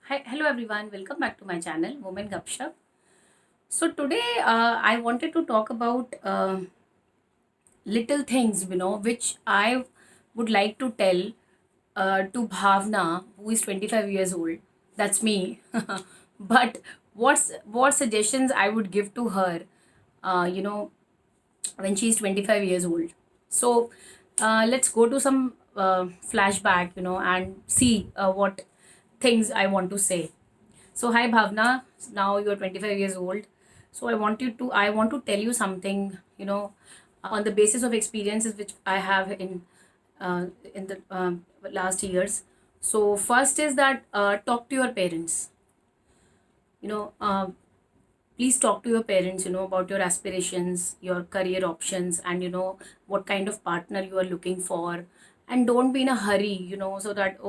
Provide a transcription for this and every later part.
Hi, hello everyone. Welcome back to my channel, Women Gupshup. So today, I wanted to talk about little things, which I would like to tell to Bhavna, who is 25 years old. That's me. But what suggestions I would give to her, uh, you know, when she's 25 years old. So let's go to some flashback, and see what things I want to say. So hi Bhavna, now you're 25 years old. So I want to tell you something, on the basis of experiences which I have in the last years. So first is that talk to your parents. You know, please talk to your parents, about your aspirations, your career options, and what kind of partner you are looking for. And don't be in a hurry, so that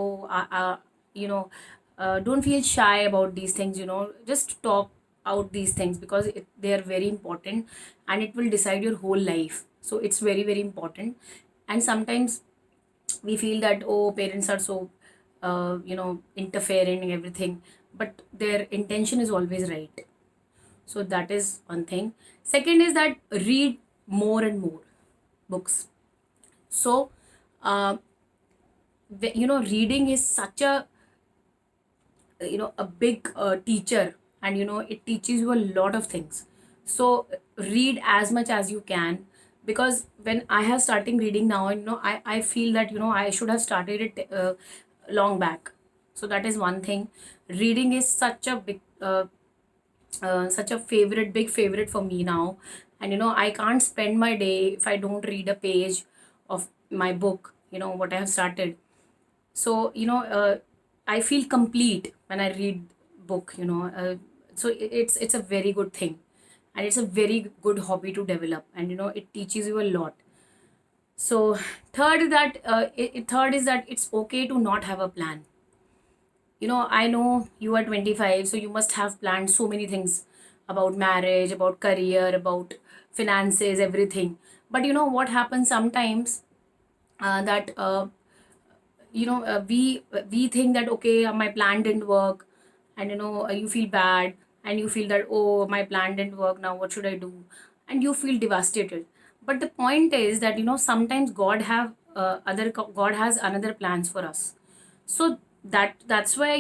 don't feel shy about these things. Just talk out these things because they are very important, and it will decide your whole life. So it's very very important. And sometimes we feel that, oh, parents are so interfering and everything, but their intention is always right. So that is one thing. Second is that read more and more books. So uh, reading is such a a big teacher, and it teaches you a lot of things. So read as much as you can, because when I have starting reading now, I feel that I should have started it long back. So that is one thing. Reading is such a favorite, big favorite for me now. And I can't spend my day if I don't read a page of my book, what I have started. So I feel complete when I read book. So it's a very good thing, and it's a very good hobby to develop, and it teaches you a lot. So third is that it's okay to not have a plan. I know you are 25, so you must have planned so many things about marriage, about career, about finances, everything. But what happens sometimes, that we think that, okay, my plan didn't work, and you feel bad, and you feel that, oh, my plan didn't work, now what should I do? And you feel devastated. But the point is that sometimes God has another plans for us. So that's why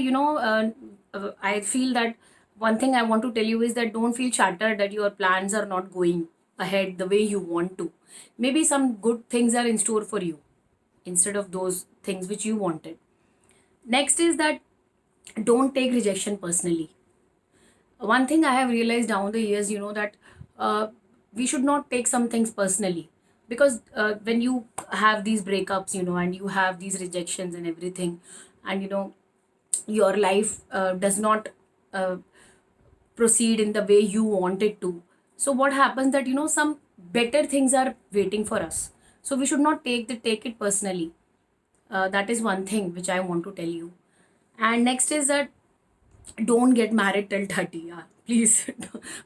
I feel that one thing I want to tell you is that don't feel shattered that your plans are not going ahead the way you want to. Maybe some good things are in store for you instead of those things which you wanted. Next is that don't take rejection personally. One thing I have realized down the years, that we should not take some things personally, because when you have these breakups, and you have these rejections and everything, and your life does not uh, proceed in the way you want it to. So what happens that some better things are waiting for us. So we should not take it personally. That is one thing which I want to tell you. And next is that don't get married till 30. Yeah, please.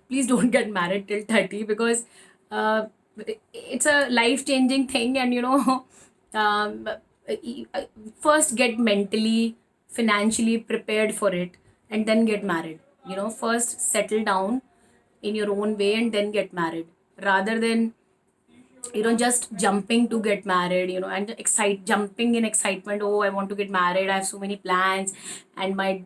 Please don't get married till 30, because uh, it's a life changing thing. And um, first get mentally, financially prepared for it, and then get married. First settle down in your own way and then get married, rather than just jumping to get married, and jumping in excitement. Oh, I want to get married, I have so many plans, and my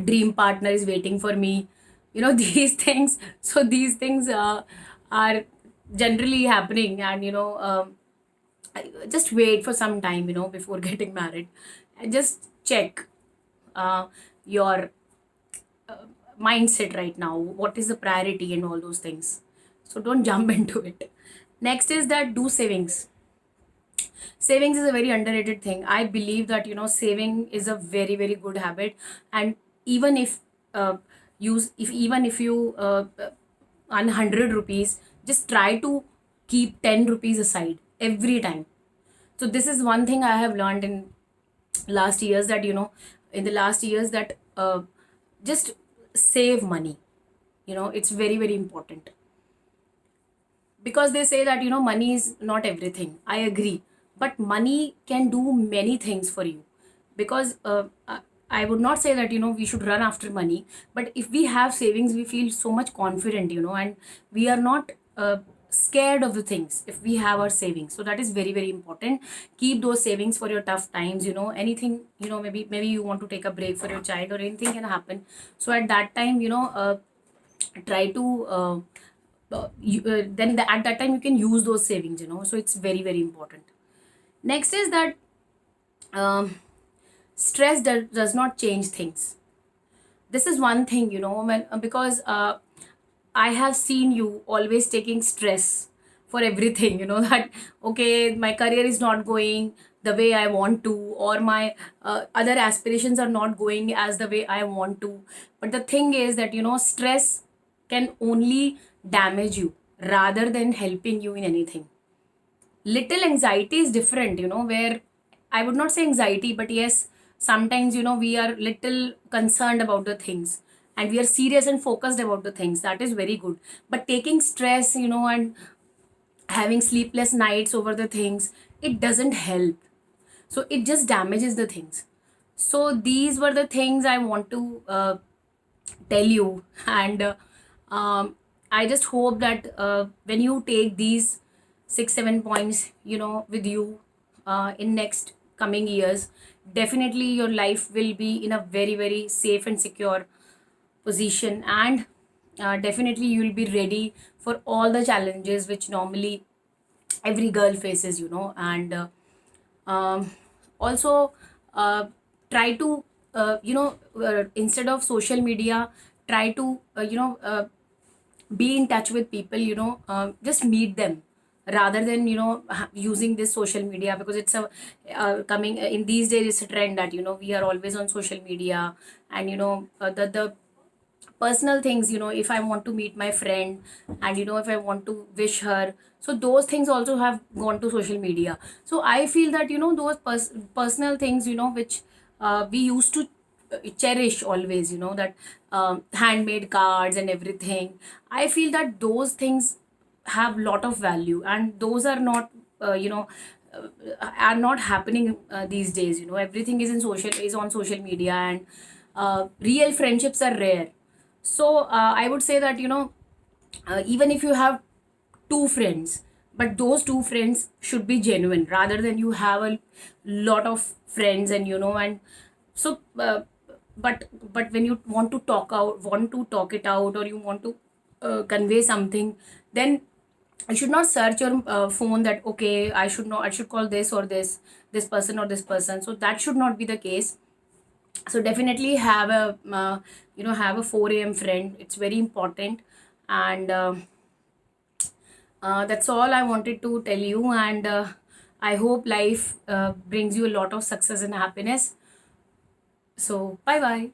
dream partner is waiting for me. These things. So these things are generally happening. And just wait for some time, before getting married, and just check uh, your mindset right now, what is the priority and all those things. So don't jump into it. Next is that do savings. Savings is a very underrated thing. I believe that saving is a very very good habit. And even if uh, if you earn 100 rupees, just try to keep 10 rupees aside every time. So this is one thing I have learned in last years, that in the last years, that just save money. It's very very important, because they say that money is not everything. I agree, but money can do many things for you. Because I would not say that, we should run after money, but if we have savings, we feel so much confident, and we are not scared of the things if we have our savings. So that is very, very important. Keep those savings for your tough times, anything, maybe you want to take a break for your child, or anything can happen. So at that time, try to at that time you can use those savings, so it's very, very important. Next is that um, stress does not change things. This is one thing, when because I have seen you always taking stress for everything, that okay, my career is not going the way I want to, or my other aspirations are not going as the way I want to. But the thing is that, stress can only damage you rather than helping you in anything. Little anxiety is different, where I would not say anxiety, but yes, sometimes, we are little concerned about the things, and we are serious and focused about the things. That is very good. But taking stress, and having sleepless nights over the things, it doesn't help. So it just damages the things. So these were the things I want to tell you. And I just hope that when you take these 6 7 points, with you in next coming years, definitely your life will be in a very, very safe and secure position. And definitely you will be ready for all the challenges which normally every girl faces, and um, also try to instead of social media, try to be in touch with people, just meet them rather than, using this social media, because it's a coming in these days, it's a trend that, we are always on social media. And the personal things, if I want to meet my friend, and if I want to wish her, so those things also have gone to social media. So I feel that, those personal things, which we used to cherish always, that handmade cards and everything, I feel that those things have lot of value, and those are not uh, are not happening these days. Everything is on social media, and real friendships are rare. So I would say that, even if you have two friends, but those two friends should be genuine, rather than you have a lot of friends, and and so but when you want to talk it out, or you want to convey something, then you should not search your phone that okay, I should call this or this person or this person. So that should not be the case. So definitely have a have a 4 a.m. friend. It's very important. And that's all I wanted to tell you. And I hope life brings you a lot of success and happiness. So bye bye.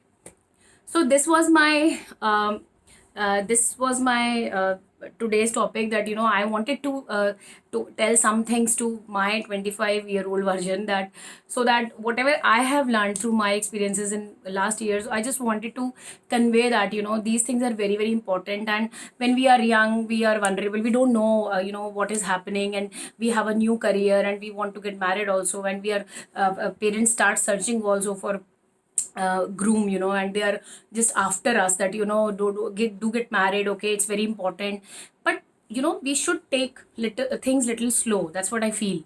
So this was my today's topic, that I wanted to tell some things to my 25-year-old version, that so that whatever I have learned through my experiences in last years, I just wanted to convey that these things are very, very important. And when we are young, we are vulnerable, we don't know what is happening, and we have a new career, and we want to get married also, when we are parents start searching also for groom, and they are just after us, that do get married, okay, it's very important. But we should take little slow. That's what I feel.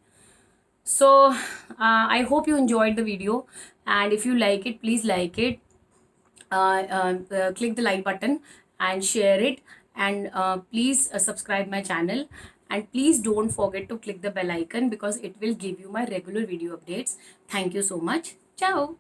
So I hope you enjoyed the video, and if you like it, please like it, click the like button and share it. And please subscribe my channel, and please don't forget to click the bell icon, because it will give you my regular video updates. Thank you so much. Ciao.